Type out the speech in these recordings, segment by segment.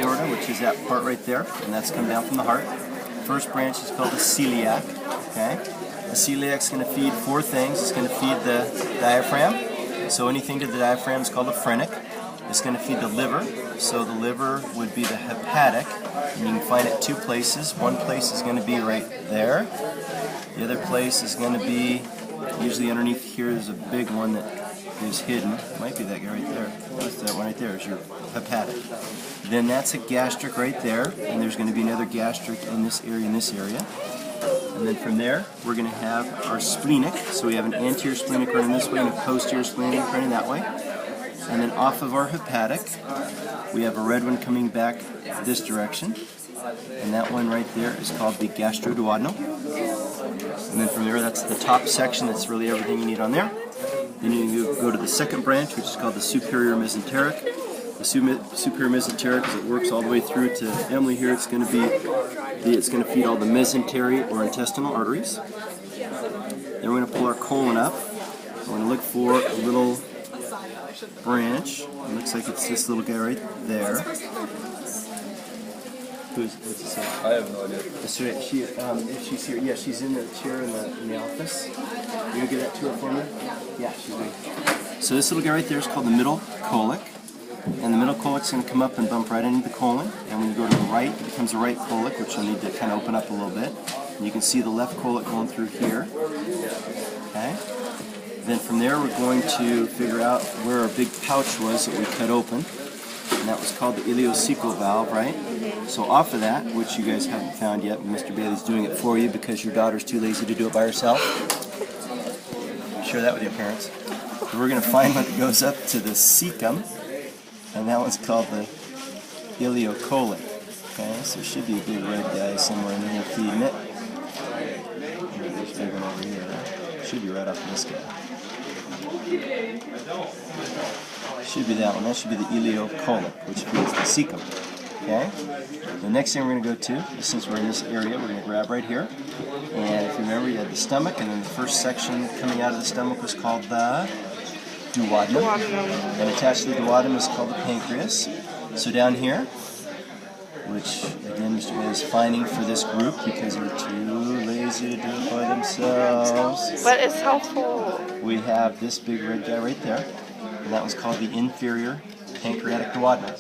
dorsal aorta, which is that part right there, and that's come down from the heart. First branch is called the celiac. Okay, the celiac is going to feed four things. It's going to feed the diaphragm. So anything to the diaphragm is called the phrenic. It's going to feed the liver. So the liver would be the hepatic, and you can find it two places. One place is going to be right there. The other place is going to be usually underneath here. There's a big one that is hidden. It might be that guy right there. That's that one right there is your hepatic. Then that's a gastric right there, and there's going to be another gastric in this area, And then from there, we're going to have our splenic. So we have an anterior splenic running this way and a posterior splenic running that way. And then off of our hepatic, we have a red one coming back this direction. And that one right there is called the gastroduodenal. And then from there, that's the top section. That's really everything you need on there. Then you go to the second branch, which is called the superior mesenteric. The superior mesenteric, as it works all the way through to Emily here, it's going to feed all the mesentery or intestinal arteries. Then we're going to pull our colon up. We're going to look for a little branch. It looks like it's this little guy right there. What's it say? I have no idea. So if she's here, yeah, she's in the chair in the office. You gonna give that to her for me? Yeah, she's good. So this little guy right there is called the middle colic. And the middle colic's going to come up and bump right into the colon. And when you go to the right, it becomes a right colic, which you'll need to kind of open up a little bit. And you can see the left colic going through here. Okay. Then from there, we're going to figure out where our big pouch was that we cut open. And that was called the ileocecal valve, right? So off of that, which you guys haven't found yet, Mr. Bailey's doing it for you because your daughter's too lazy to do it by herself. Share that with your parents. So we're going to find one that goes up to the cecum. And that one's called the ileocolic. Okay, so there should be a big red guy somewhere in here feeding it. There's a big one over here. Should be right off of this guy. Should be that one. That should be the ileocolic, which feeds the cecum. Okay. The next thing we're going to go to, since we're in this area, we're going to grab right here. And if you remember, you had the stomach, and then the first section coming out of the stomach was called the duodenum. And attached to the duodenum is called the pancreas. So down here, which again Mr. A is finding for this group because they're too lazy to do it by themselves. But it's helpful. We have this big red guy right there, and that was called the inferior pancreatic duodenum.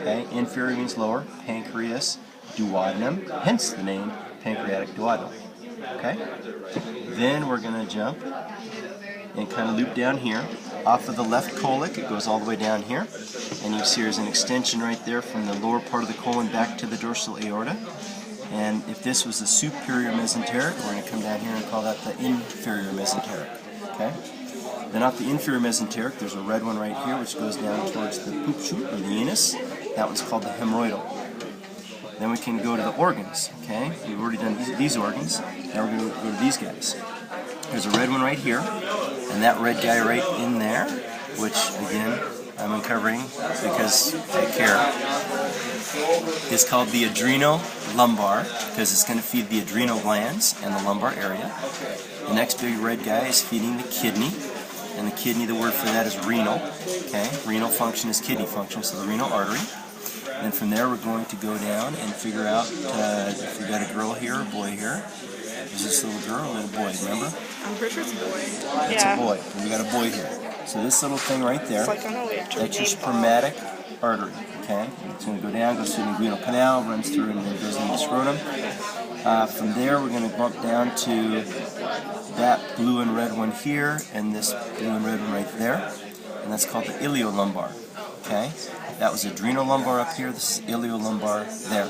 Okay, inferior means lower, pancreas, duodenum, hence the name pancreatic duodenum. Okay, then we're going to jump and kind of loop down here. Off of the left colic, it goes all the way down here, and you see there's an extension right there from the lower part of the colon back to the dorsal aorta. And if this was the superior mesenteric, we're going to come down here and call that the inferior mesenteric. Okay. Then off the inferior mesenteric, there's a red one right here, which goes down towards the poop chute or the anus. That one's called the hemorrhoidal. Then we can go to the organs. Okay, we've already done these organs. Now we're going to go to these guys. There's a red one right here, and that red guy right in there, which again I'm uncovering because I care, is called the adrenolumbar because it's going to feed the adrenal glands and the lumbar area. The next big red guy is feeding the kidney, and the kidney, the word for that is renal. Okay, renal function is kidney function, so the renal artery. And from there we're going to go down and figure out if we've got a girl here or a boy here. Is this little girl or little boy, remember? I'm pretty sure it's a boy. It's a boy. We got a boy here. So this little thing right there, It's like, I know we have to that's your name spermatic artery. Okay? It's going to go down, goes through the inguinal canal, runs through, and then goes into the scrotum. From there, we're going to bump down to that blue and red one here, and this blue and red one right there. And that's called the ileolumbar. Okay? That was adrenolumbar up here. This is ileolumbar there.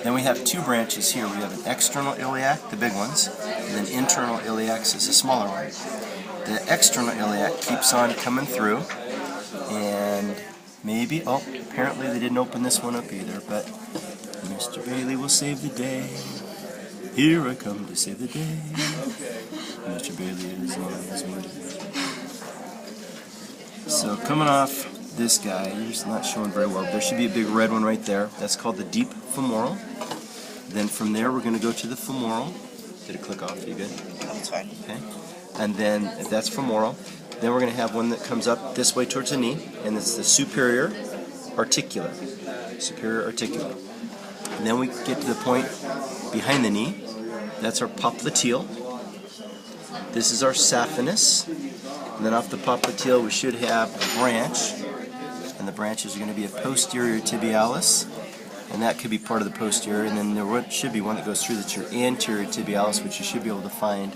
Then we have two branches here. We have an external iliac, the big ones, and then internal iliac is the smaller one. The external iliac keeps on coming through, and maybe, oh, apparently they didn't open this one up either, but Mr. Bailey will save the day. Here I come to save the day. Mr. Bailey is on his way. So coming off this guy, he's not showing very well. There should be a big red one right there. That's called the deep femoral. Then from there, we're going to go to the femoral. Did it click off? You good? That's fine. Okay. And then, if that's femoral, then we're going to have one that comes up this way towards the knee, and it's the superior articular. superior articulate. And then we get to the point behind the knee. That's our popliteal. This is our saphenous. And then off the popliteal we should have a branch. And the branches are going to be a posterior tibialis. And that could be part of the posterior. And then there should be one that goes through that's your anterior tibialis, which you should be able to find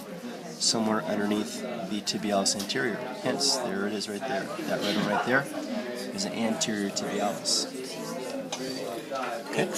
somewhere underneath the tibialis anterior. Hence, there it is right there. That red one right there is an anterior tibialis. Okay.